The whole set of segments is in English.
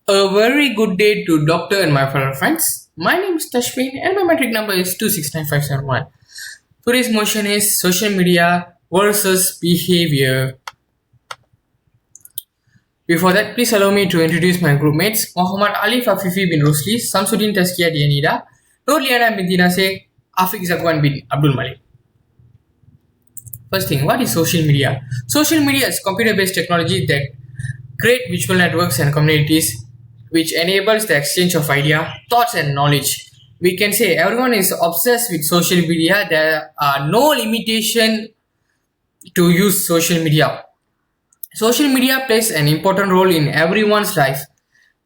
A very good day to doctor and my fellow friends. My name is Tashwin and my metric number is 269571. Today's motion is social media versus behavior. Before that, please allow me to introduce my group mates Muhammad Ali Fafifi bin Rosli, Samsudin Taskia Dianida, Nur Liana Bintina Sheikh, Afiq Zakwan bin Abdul Malik. First thing, what is social media? Social media is computer-based technology that create virtual networks and communities which enables the exchange of idea, thoughts and knowledge. We can say everyone is obsessed with social media. There are no limitation to use social media. Social media plays an important role in everyone's life.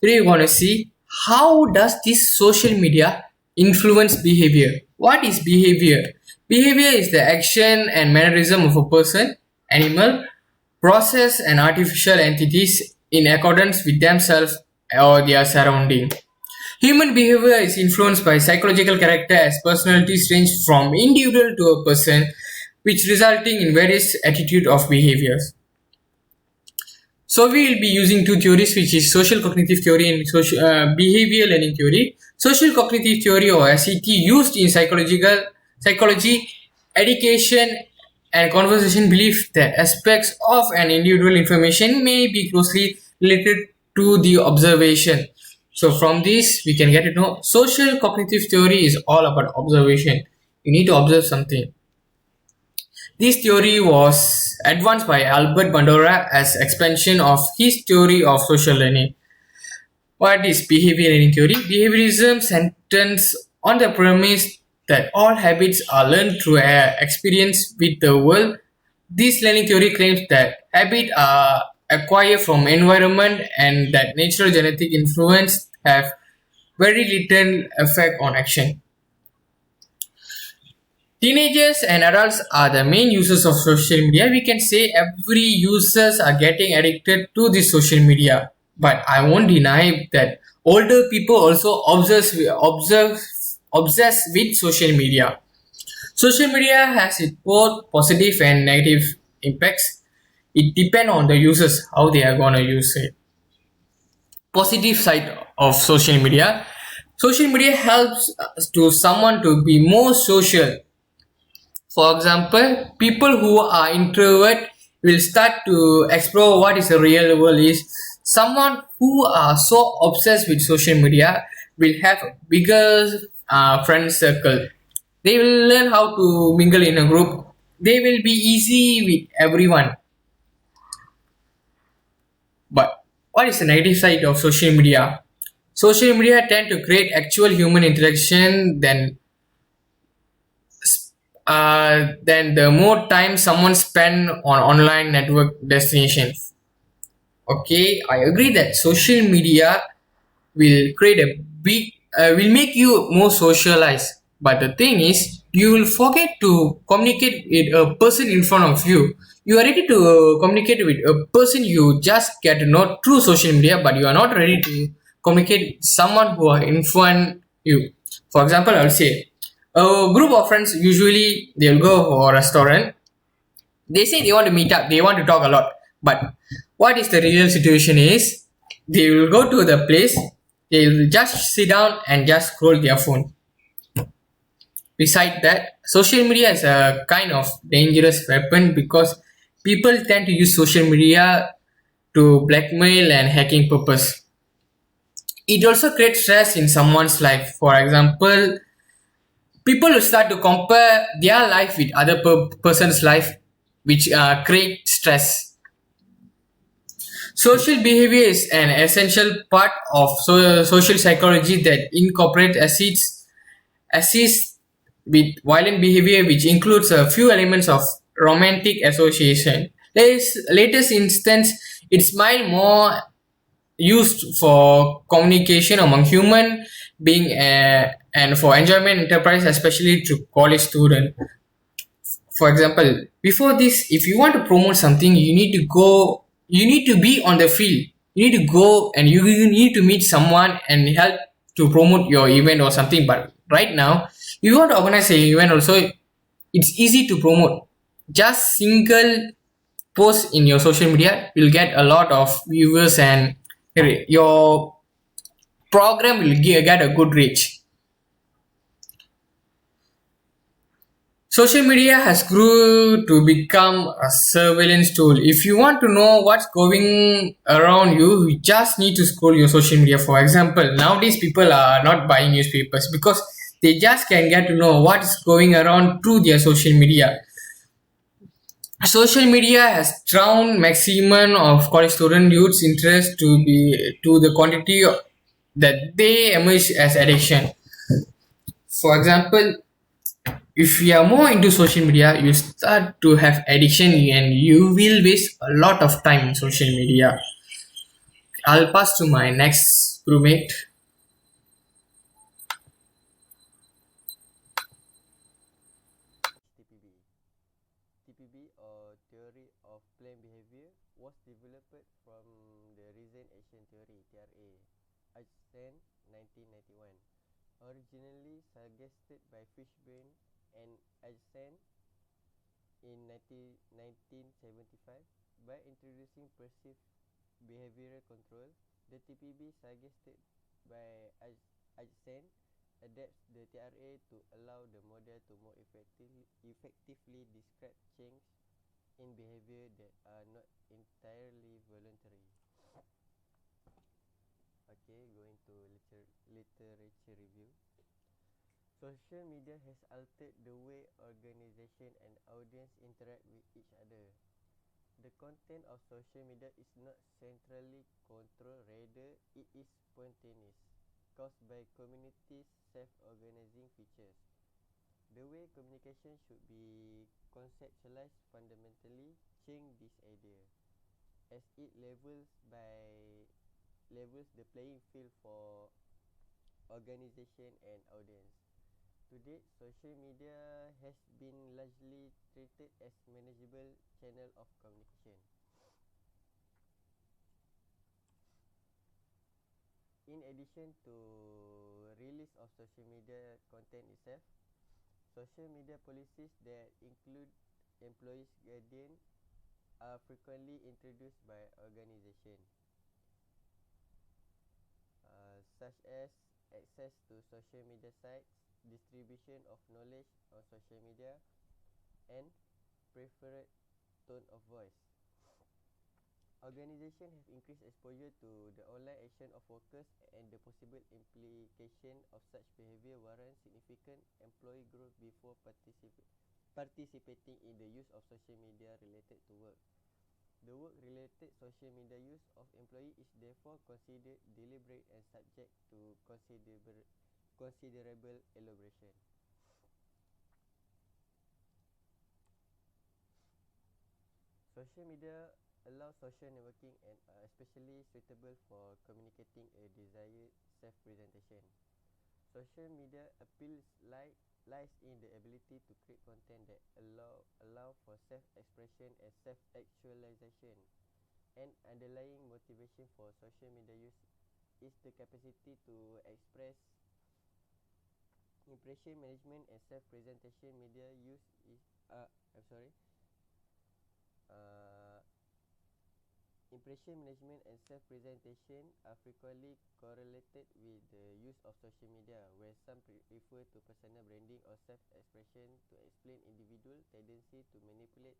Today we want to see how does this social media influence behavior. What is behavior? Behavior is the action and mannerism of a person, animal, process and artificial entities in accordance with themselves or their surrounding. Human behavior is influenced by psychological character as personalities range from individual to a person, which resulting in various attitude of behaviors. So we will be using two theories, which is social cognitive theory and social behavior learning theory. Social cognitive theory or SCT used in psychology, education, and conversation belief that aspects of an individual information may be closely related to the observation. So from this, we can get to know social cognitive theory is all about observation. You need to observe something. This theory was advanced by Albert Bandura as expansion of his theory of social learning. What is behavior learning theory? Behaviorism centers on the premise that all habits are learned through experience with the world. This learning theory claims that habits are acquired from environment and that natural genetic influence have very little effect on action. Teenagers and adults are the main users of social media. We can say every users are getting addicted to this social media. But I won't deny that older people also obsess with social media. Social media has its both positive and negative impacts. It depends on the users how they are gonna use it. Positive side of social media. Social media helps to someone to be more social. For example, people who are introvert will start to explore what is the real world is. Someone who are so obsessed with social media will have a bigger friend circle. They will learn how to mingle in a group. They will be easy with everyone. But what is the negative side of social media? Social media tend to create actual human interaction then the more time someone spend on online network destinations. Okay, I agree that social media will create a big will make you more socialized. But the thing is, you will forget to communicate with a person in front of you. You are ready to communicate with a person you just get to know through social media, but you are not ready to communicate with someone who are in front you. For example, I'll say a group of friends usually they'll go for a restaurant. They say they want to meet up, they want to talk a lot, but what is the real situation is they will go to the place, they will just sit down and just scroll their phone. Beside that, social media is a kind of dangerous weapon because people tend to use social media to blackmail and hacking purpose. It also creates stress in someone's life. For example, people will start to compare their life with other person's life, which create stress. Social behavior is an essential part of social psychology that incorporates assists with violent behavior, which includes a few elements of romantic association. Latest instance, it's mild more used for communication among human being and for enjoyment enterprise, especially to college student. For example, before this, if you want to promote something, you need to be on the field, you need to go and you need to meet someone and help to promote your event or something. But right now, if you want to organize an event also, it's easy to promote. Just single post in your social media will get a lot of viewers and your program will get a good reach. Social media has grew to become a surveillance tool. If you want to know what's going around you, you just need to scroll your social media. For example, nowadays people are not buying newspapers because they just can get to know what's going around through their social media. Social media has drawn maximum of college student youth's interest to the quantity that they emerge as addiction. For example, if you are more into social media, you start to have addiction and you will waste a lot of time in social media. I'll pass to my next roommate. TPB. TPB, or Theory of Planned Behavior, was developed from the Reason Action Theory (TRA), Einstein, 1991. Originally suggested by Fishburne and Einstein in 1975, by introducing perceived behavioral control, the TPB suggested by Einstein adapts the TRA to allow the model to more effectively describe change in behavior that are not entirely voluntary. Okay, going to literature review. Social media has altered the way organization and audience interact with each other. The content of social media is not centrally controlled, rather it is spontaneous, caused by communities' self-organizing features. The way communication should be conceptualized fundamentally change this idea, as it levels the playing field for organization and audience. To date, social media has been largely treated as manageable channel of communication. In addition to release of social media content itself, social media policies that include employees' guardian are frequently introduced by organizations, such as access to social media sites, distribution of knowledge on social media, and preferred tone of voice. Organizations have increased exposure to the online action of workers, and the possible implication of such behavior warrants significant employee growth before participating in the use of social media related to work. The work-related social media use of employee is therefore considered deliberate and subject to considerable elaboration. Social media allow social networking and are especially suitable for communicating a desired self-presentation. Social media appeals lies in the ability to create content that allow for self-expression and self-actualization. An underlying motivation for social media use is the capacity to express. Impression management and self-presentation media use is I'm sorry. Uh, Impression management and self-presentation are frequently correlated with the use of social media, where some refer to personal branding or self-expression to explain individual tendency to manipulate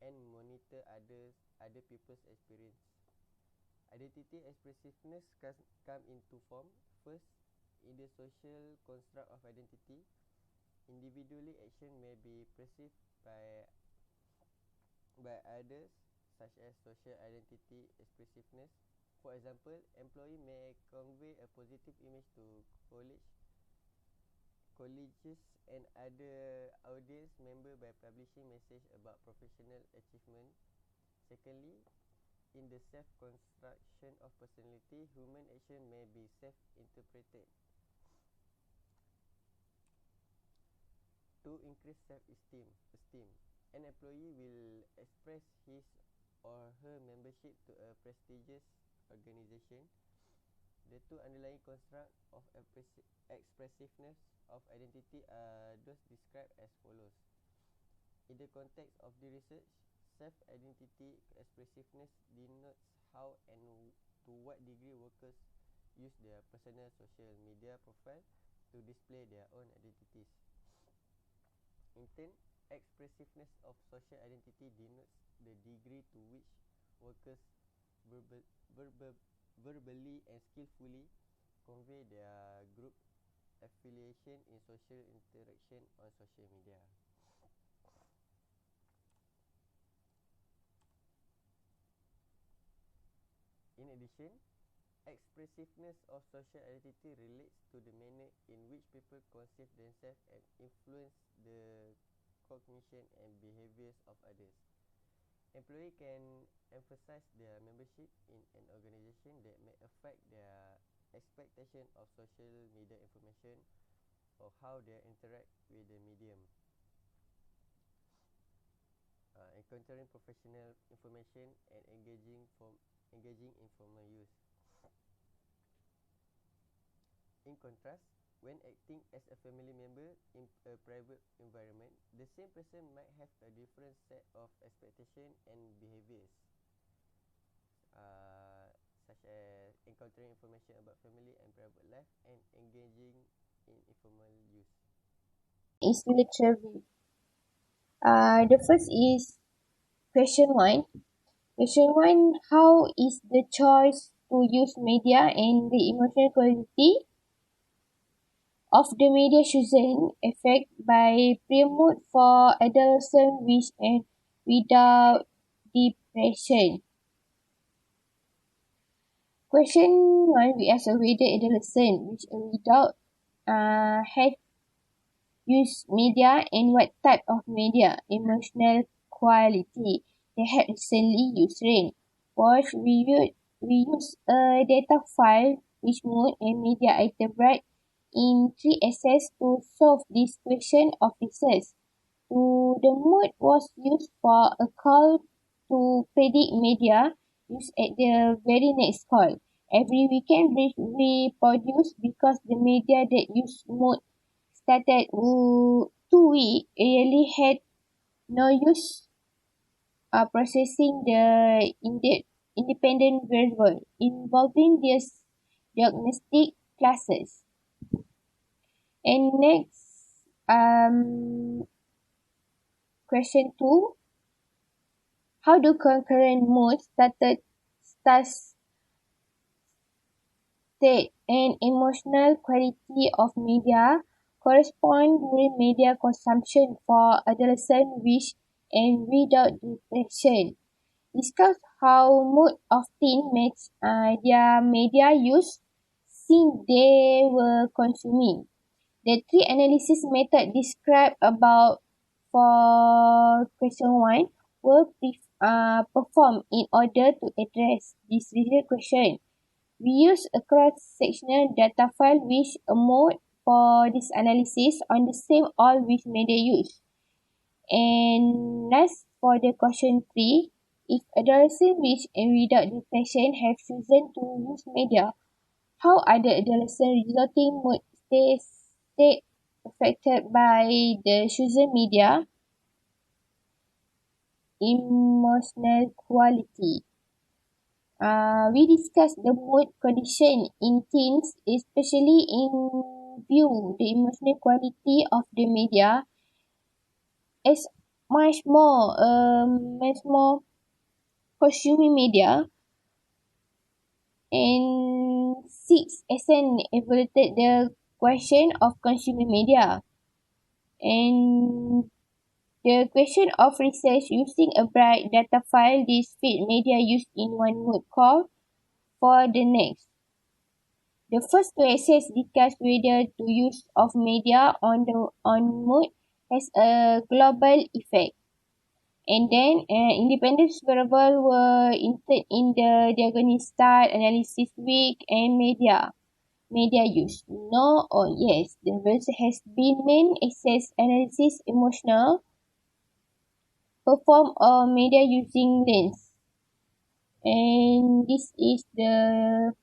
and monitor other people's experience. Identity expressiveness come in two forms. First, in the social construct of identity, individually action may be perceived by others, such as social identity expressiveness. For example, employee may convey a positive image to colleagues and other audience member by publishing message about professional achievement. Secondly, in the self-construction of personality, human action may be self-interpreted to increase self-esteem. An employee will express his or her membership to a prestigious organization. The two underlying constructs of expressiveness of identity are those described as follows. In the context of the research, self-identity expressiveness denotes how and to what degree workers use their personal social media profile to display their own identities. In turn, expressiveness of social identity denotes the degree to which workers verbally and skillfully convey their group affiliation in social interaction on social media. In addition, expressiveness of social identity relates to the manner in which people conceive themselves and influence the cognition and behaviors of others. Employees can emphasize their membership in an organization that may affect their expectation of social media information or how they interact with the medium. Encountering professional information and engaging in formal use. In contrast, when acting as a family member in a private environment, the same person might have a different set of expectations and behaviors, such as encountering information about family and private life and engaging in informal use. Is literature view. The first is question 1. Question 1, how is the choice to use media and the emotional quality of the media chosen affected by pre-mood for adolescent with and without depression? Question 1, we ask whether adolescent with and without have used media and what type of media, emotional quality they had recently used. Watch, we use a data file which mood and media item right in 3 essays to solve this question of research. The mood was used for a call to predict media used at the very next call. Every weekend we produce because the media that used mood started 2 weeks really had no use processing the independent variable involving these diagnostic classes. And next, question 2. How do concurrent modes, state, and emotional quality of media correspond during media consumption for adolescents with and without depression? Discuss how mood often match their media use since they were consuming. The 3 analysis method described above for question 1 were performed in order to address this related question. We use a cross-sectional data file with a mode for this analysis on the same all with media use. And last, for the question 3, if adolescents with and without depression have chosen to use media, how are the adolescent resulting mood state affected by the chosen media? Emotional quality. We discussed the mood condition in teens, especially in view the emotional quality of the media as much more consuming media. And 6 evaluated the question of consuming media. And the question of research using a bright data file this fit media used in one mood call for the next. The first 2 essays discuss whether the use of media on mood has a global effect. And then independent variables were entered in the diagnostic style, analysis week, and media use. No or yes. The result has been main access analysis emotional perform or media using lens. And this is the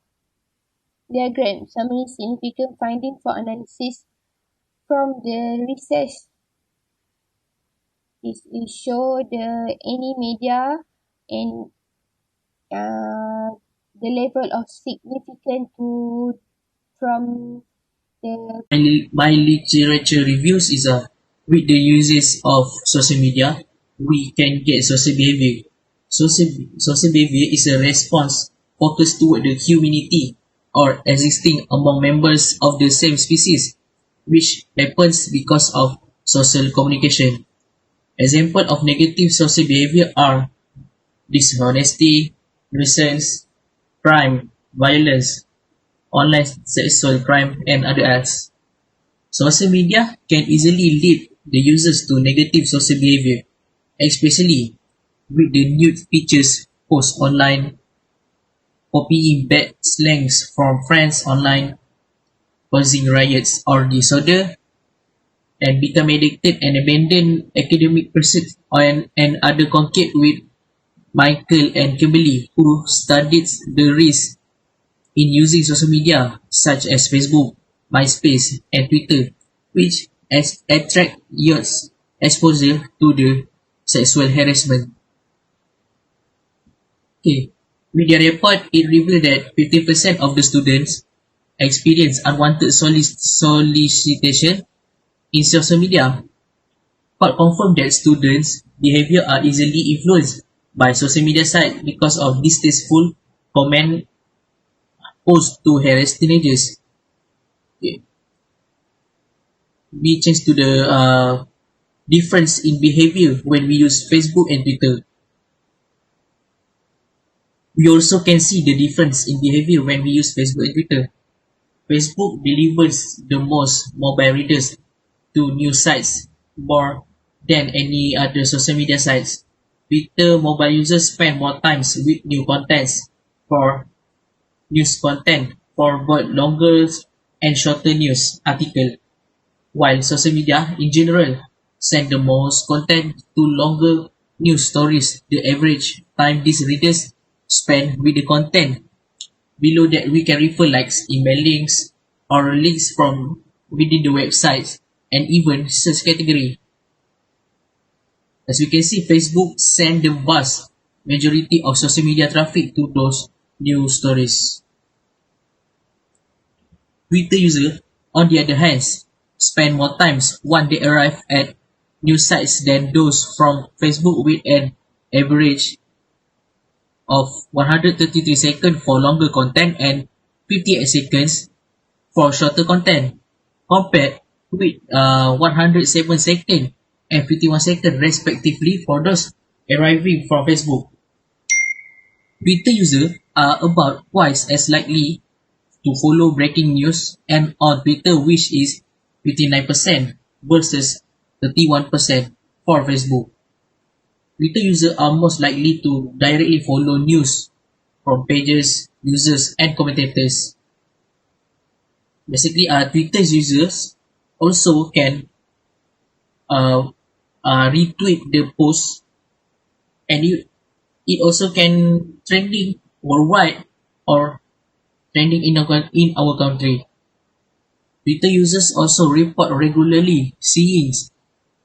diagram, summary significant finding for analysis from the research. This will show any media and the level of significance to from the My literature reviews is with the uses of social media, we can get social behavior. Social behavior is a response focused toward the community or existing among members of the same species, which happens because of social communication. Example of negative social behavior are dishonesty, nuisance, crime, violence, online sexual crime, and other acts. Social media can easily lead the users to negative social behavior, especially with the nude features post online, copying bad slangs from friends online, causing riots or disorder, and become addicted and abandon academic pursuits and other concrete with Michael and Kimberly, who studied the risk in using social media such as Facebook, MySpace, and Twitter, which attract youth exposure to the sexual harassment. Okay. With the report, it revealed that 50% of the students experience unwanted solicitation in social media. Court confirmed that students' behavior are easily influenced by social media sites because of distasteful comment posed to harass teenagers. Okay. We change to the difference in behavior when we use Facebook and Twitter. We also can see the difference in behavior when we use Facebook and Twitter. Facebook delivers the most mobile readers to news sites more than any other social media sites. Twitter mobile users spend more times with new contents for news content for both longer and shorter news article, while social media in general send the most content to longer news stories. The average time these readers spend with the content below that we can refer likes, email links, or links from within the websites and even search category. As we can see, Facebook send the vast majority of social media traffic to those news stories. Twitter users, on the other hand, spend more times when they arrive at news sites than those from Facebook, with an average of 133 seconds for longer content and 58 seconds for shorter content, compared with 107 seconds and 51 seconds respectively for those arriving from Facebook. Twitter users are about twice as likely to follow breaking news and on Twitter, which is 59% versus 31% for Facebook. Twitter users are most likely to directly follow news from pages, users, and commentators. Basically, Twitter users also can uh, retweet the post, and it also can trending worldwide or trending in our country. Twitter users also report regularly seeing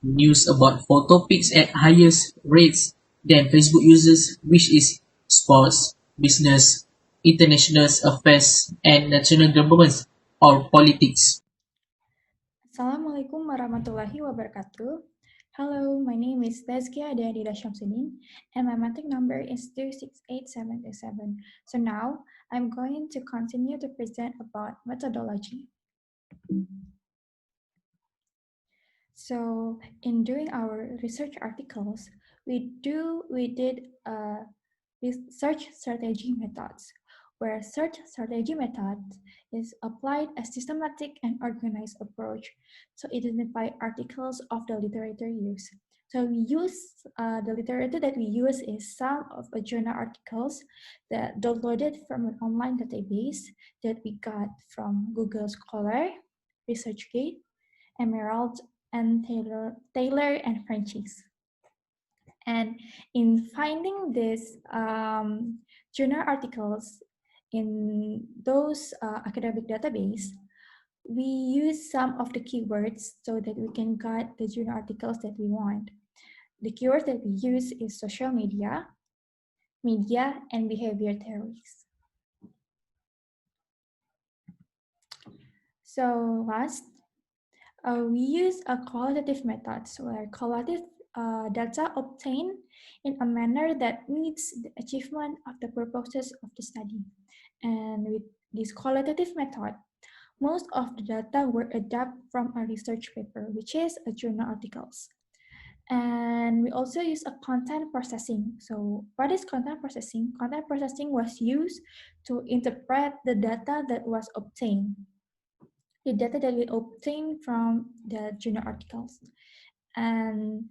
news about four topics at highest rates than Facebook users, which is sports, business, international affairs, and national governments or politics. Assalamualaikum warahmatullahi wabarakatuh. Hello, my name is Tezkia Adadida Shamsuddin, and my matric number is 268727. So now, I'm going to continue to present about methodology. So, in doing our research articles, we did research strategy methods, where search strategy method is applied a systematic and organized approach to identify articles of the literature used. So we use the literature that we use is some of a journal articles that downloaded from an online database that we got from Google Scholar, ResearchGate, Emerald, and Taylor and Franchise. And in finding these journal articles in those academic database, we use some of the keywords so that we can get the journal articles that we want. The keywords that we use is social media, media, and behavior theories. So last, we use a qualitative methods where qualitative data obtained in a manner that meets the achievement of the purposes of the study. And with this qualitative method, most of the data were adapted from a research paper, which is a journal articles. And we also use a content processing. So what is content processing? Content processing was used to interpret the data that was obtained. The data that we obtained from the journal articles. And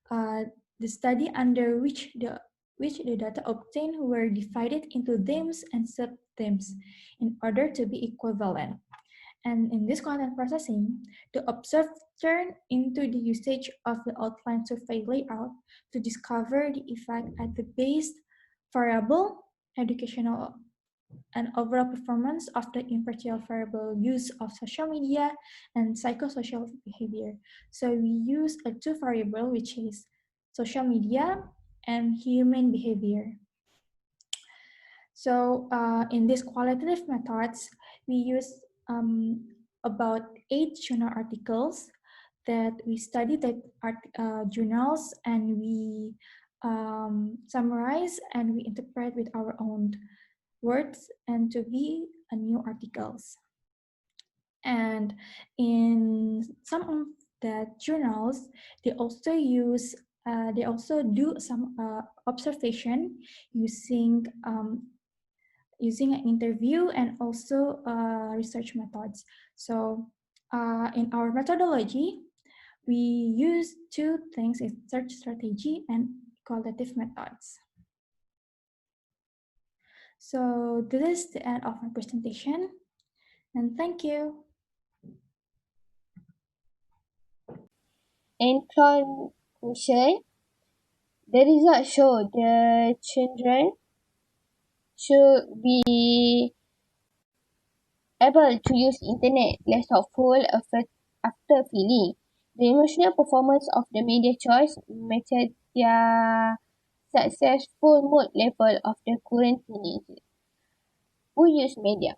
the study under which the data obtained were divided into themes and sub-themes in order to be equivalent. And in this content processing, the observer turned into the usage of the outline survey layout to discover the effect at the base variable, educational and overall performance of the impartial variable use of social media and psychosocial behavior. So we use a two variable, which is social media and human behavior. So in these qualitative methods, we use about 8 journal articles that we study the journals, and we summarize and we interpret with our own words and to be a new articles. And in some of the journals, they also use they also do some observation using using an interview and also research methods. So in our methodology, we use two things: is search strategy and qualitative methods. So this is the end of my presentation, and thank you. In conclusion, the results show the children should be able to use internet less thoughtful after feeling. The emotional performance of the media choice matches their successful mood level of the current teenagers who use media.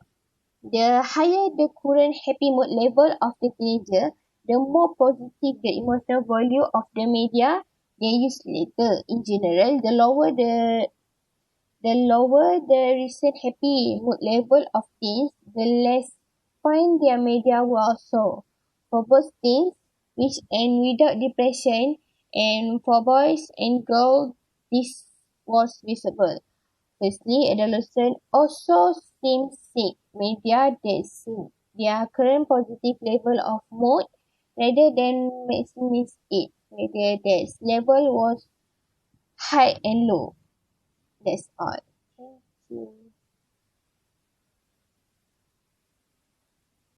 The higher the current happy mood level of the teenager, the more positive the emotional value of the media they use later. In general, the lower the recent happy mood level of teens, the less fine their media were also. For both teens, which end without depression, and for boys and girls, this was visible. Firstly, adolescents also seem seek media that suit their current positive level of mood rather than maximize it, whether that level was high and low. That's all. Thank you.